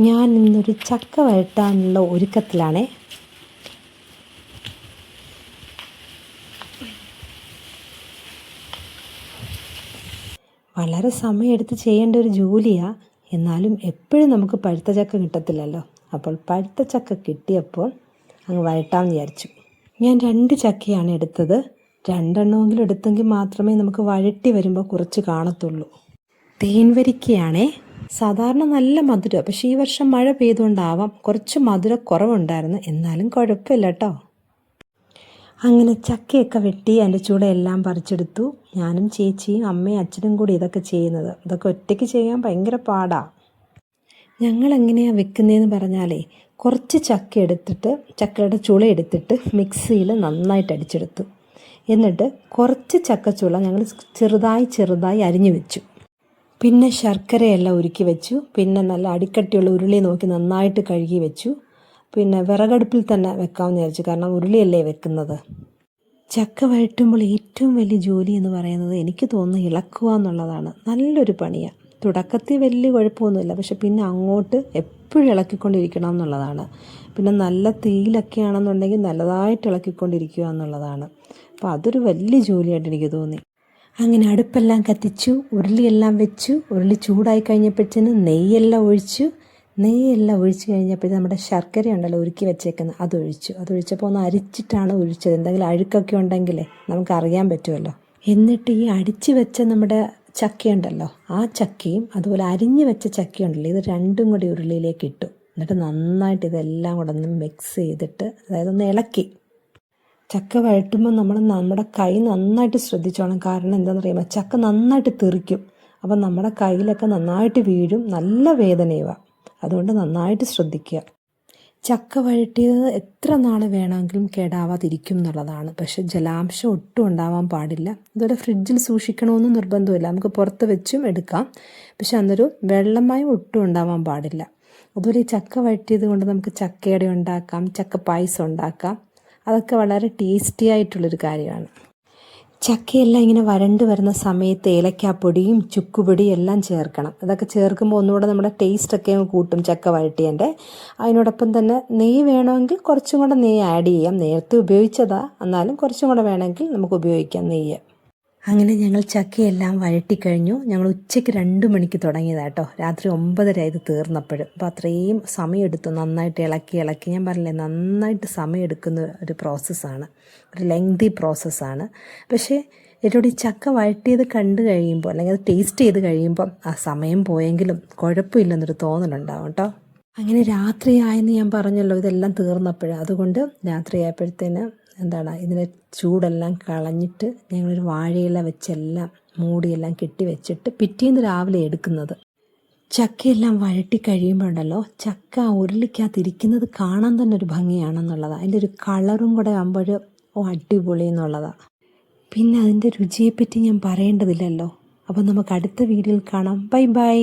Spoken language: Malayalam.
ഞാൻ ഇന്നൊരു ചക്ക വഴട്ടാനുള്ള ഒരുക്കത്തിലാണേ. വളരെ സമയമെടുത്ത് ചെയ്യേണ്ട ഒരു ജോലിയാണ്. എന്നാലും എപ്പോഴും നമുക്ക് പഴുത്ത ചക്ക കിട്ടത്തില്ലല്ലോ. അപ്പോൾ പഴുത്ത ചക്ക കിട്ടിയപ്പോൾ അങ്ങ് വഴട്ടാമെന്ന് വിചാരിച്ചു. ഞാൻ 2 ചക്കയാണ് എടുത്തത്. 2 എണ്ണമെങ്കിലും എടുത്തെങ്കിൽ മാത്രമേ നമുക്ക് വഴട്ടി വരുമ്പോൾ കുറച്ച് കാണത്തുള്ളൂ. തേൻവരിക്കയാണേ. സാധാരണ നല്ല മധുരം, പക്ഷേ ഈ വർഷം മഴ പെയ്തുകൊണ്ടാവാം കുറച്ച് മധുരക്കുറവുണ്ടായിരുന്നു. എന്നാലും കുഴപ്പമില്ല കേട്ടോ. അങ്ങനെ ചക്കയൊക്കെ വെട്ടി അതിൻ്റെ ചൂടെല്ലാം പറിച്ചെടുത്തു. ഞാനും ചേച്ചിയും അമ്മയും അച്ഛനും കൂടി ഇതൊക്കെ ചെയ്യുന്നത്. ഇതൊക്കെ ഒറ്റയ്ക്ക് ചെയ്യാൻ ഭയങ്കര പാടാണ്. ഞങ്ങളെങ്ങനെയാണ് വെക്കുന്നതെന്ന് പറഞ്ഞാലേ, കുറച്ച് ചക്ക എടുത്തിട്ട് ചക്കയുടെ ചുള എടുത്തിട്ട് മിക്സിയിൽ നന്നായിട്ട് അടിച്ചെടുത്തു. എന്നിട്ട് കുറച്ച് ചക്കച്ചുള ഞങ്ങൾ ചെറുതായി അരിഞ്ഞു വെച്ചു. പിന്നെ ശർക്കരയെല്ലാം ഉരുക്കി വെച്ചു. പിന്നെ നല്ല അടിക്കട്ടിയുള്ള ഉരുളി നോക്കി നന്നായിട്ട് കഴുകി വെച്ചു. പിന്നെ വിറകടുപ്പിൽ തന്നെ വെക്കാമെന്ന് വിചാരിച്ചു, കാരണം ഉരുളിയല്ലേ വെക്കുന്നത്. ചക്ക വഴറ്റുമ്പോൾ ഏറ്റവും വലിയ ജോലി എന്ന് പറയുന്നത് എനിക്ക് തോന്നുന്നു ഇളക്കുക എന്നുള്ളതാണ്. നല്ലൊരു പണിയാണ്. തുടക്കത്തിൽ വലിയ കുഴപ്പമൊന്നുമില്ല, പക്ഷെ പിന്നെ അങ്ങോട്ട് എപ്പോഴും ഇളക്കിക്കൊണ്ടിരിക്കണം എന്നുള്ളതാണ്. പിന്നെ നല്ല തീയിലൊക്കെ ആണെന്നുണ്ടെങ്കിൽ നല്ലതായിട്ട് ഇളക്കിക്കൊണ്ടിരിക്കുക എന്നുള്ളതാണ്. അപ്പോൾ അതൊരു വലിയ ജോലിയായിട്ട് എനിക്ക് തോന്നി. അങ്ങനെ അടുപ്പെല്ലാം കത്തിച്ചു, ഉരുളിയെല്ലാം വെച്ചു. ഉരുളി ചൂടായി കഴിഞ്ഞപ്പോഴത്തേന് നെയ്യെല്ലാം ഒഴിച്ചു കഴിഞ്ഞപ്പോഴത്തേന് നമ്മുടെ ശർക്കര ഉണ്ടല്ലോ ഉരുക്കി വെച്ചേക്കുന്നത് അതൊഴിച്ചപ്പോൾ ഒന്ന് അരിച്ചിട്ടാണ് ഒഴിച്ചത്. എന്തെങ്കിലും അഴുക്കൊക്കെ ഉണ്ടെങ്കിലേ നമുക്കറിയാൻ പറ്റുമല്ലോ. എന്നിട്ട് ഈ അടിച്ച് വെച്ച നമ്മുടെ ചക്കയുണ്ടല്ലോ, ആ ചക്കയും അതുപോലെ അരിഞ്ഞ് വെച്ച ചക്കയുണ്ടല്ലോ, ഇത് രണ്ടും കൂടി ഉരുളിയിലേക്ക് ഇട്ടു. എന്നിട്ട് നന്നായിട്ട് ഇതെല്ലാം കൂടെ ഒന്ന് മിക്സ് ചെയ്തിട്ട്, അതായത് ഒന്ന് ഇളക്കി. ചക്ക വഴറ്റുമ്പോൾ നമ്മുടെ കൈ നന്നായിട്ട് ശ്രദ്ധിച്ചോണം. കാരണം എന്താണെന്ന് പറയുമ്പോൾ ചക്ക നന്നായിട്ട് തെറിക്കും. അപ്പം നമ്മുടെ കയ്യിലൊക്കെ നന്നായിട്ട് വീഴും, നല്ല വേദനയുക. അതുകൊണ്ട് നന്നായിട്ട് ശ്രദ്ധിക്കുക. ചക്ക വഴറ്റിയത് എത്ര നാൾ വേണമെങ്കിലും കേടാവാതിരിക്കും എന്നുള്ളതാണ്. പക്ഷെ ജലാംശം ഒട്ടും ഉണ്ടാവാൻ പാടില്ല. അതുപോലെ ഫ്രിഡ്ജിൽ സൂക്ഷിക്കണമെന്ന് നിർബന്ധമില്ല, നമുക്ക് പുറത്ത് വെച്ചും എടുക്കാം. പക്ഷെ അന്നൊരു വെള്ളമയം ഒട്ടും ഉണ്ടാവാൻ പാടില്ല. അതുപോലെ ഈ ചക്ക വഴറ്റിയത് കൊണ്ട് നമുക്ക് ചക്കയട ഉണ്ടാക്കാം, ചക്ക പായസം ഉണ്ടാക്കാം. അതൊക്കെ വളരെ ടേസ്റ്റി ആയിട്ടുള്ളൊരു കാര്യമാണ്. ചക്കയെല്ലാം ഇങ്ങനെ വരണ്ട് വരുന്ന സമയത്ത് ഏലക്കാപ്പൊടിയും ചുക്കുപൊടിയും എല്ലാം ചേർക്കണം. അതൊക്കെ ചേർക്കുമ്പോൾ ഒന്നുകൂടെ നമ്മുടെ ടേസ്റ്റൊക്കെ കൂട്ടും ചക്ക വഴറ്റിയതിൻ്റെ. അതിനോടൊപ്പം തന്നെ നെയ്യ് വേണമെങ്കിൽ കുറച്ചും കൂടെ നെയ്യ് ആഡ് ചെയ്യാം. നേരത്തെ ഉപയോഗിച്ചതാണ്, എന്നാലും കുറച്ചും കൂടെ വേണമെങ്കിൽ നമുക്ക് ഉപയോഗിക്കാം നെയ്യ്. അങ്ങനെ ഞങ്ങൾ ചക്കയെല്ലാം വഴറ്റിക്കഴിഞ്ഞു. ഞങ്ങൾ ഉച്ചയ്ക്ക് 2 മണിക്ക് തുടങ്ങിയതാണ് കേട്ടോ. രാത്രി 9:30 ഇത് തീർന്നപ്പോഴും. അപ്പോൾ അത്രയും സമയമെടുത്തു. നന്നായിട്ട് ഇളക്കി ഞാൻ പറഞ്ഞില്ലേ, നന്നായിട്ട് സമയമെടുക്കുന്ന ഒരു പ്രോസസ്സാണ്, ഒരു ലെങ്തി പ്രോസസ്സാണ്. പക്ഷേ എന്നോട് ഈ ചക്ക വഴറ്റിയത് കണ്ടു കഴിയുമ്പോൾ, അല്ലെങ്കിൽ അത് ടേസ്റ്റ് ചെയ്ത് കഴിയുമ്പം ആ സമയം പോയെങ്കിലും കുഴപ്പമില്ലെന്നൊരു തോന്നലുണ്ടാവും കേട്ടോ. അങ്ങനെ രാത്രിയായെന്ന് ഞാൻ പറഞ്ഞല്ലോ, ഇതെല്ലാം തീർന്നപ്പോഴും. അതുകൊണ്ട് രാത്രിയായപ്പോഴത്തേന് ഇതിൻ്റെ ചൂടെല്ലാം കളഞ്ഞിട്ട് ഞങ്ങളൊരു വാഴയില വെച്ചെല്ലാം മൂടിയെല്ലാം കെട്ടി വെച്ചിട്ട് പിറ്റേന്ന് രാവിലെ എടുക്കുന്നത്. ചക്കയെല്ലാം വഴറ്റി കഴിയുമ്പോഴുണ്ടല്ലോ, ചക്ക ഉരുളിക്കകത്തിരിക്കുന്നത് കാണാൻ തന്നെ ഒരു ഭംഗിയാണെന്നുള്ളതാണ്. അതിൻ്റെ ഒരു കളറും കൂടെ ആകുമ്പോൾ അടിപൊളി എന്നുള്ളതാണ്. പിന്നെ അതിൻ്റെ രുചിയെപ്പറ്റി ഞാൻ പറയേണ്ടതില്ലല്ലോ. അപ്പം നമുക്ക് അടുത്ത വീഡിയോയിൽ കാണാം. ബൈ.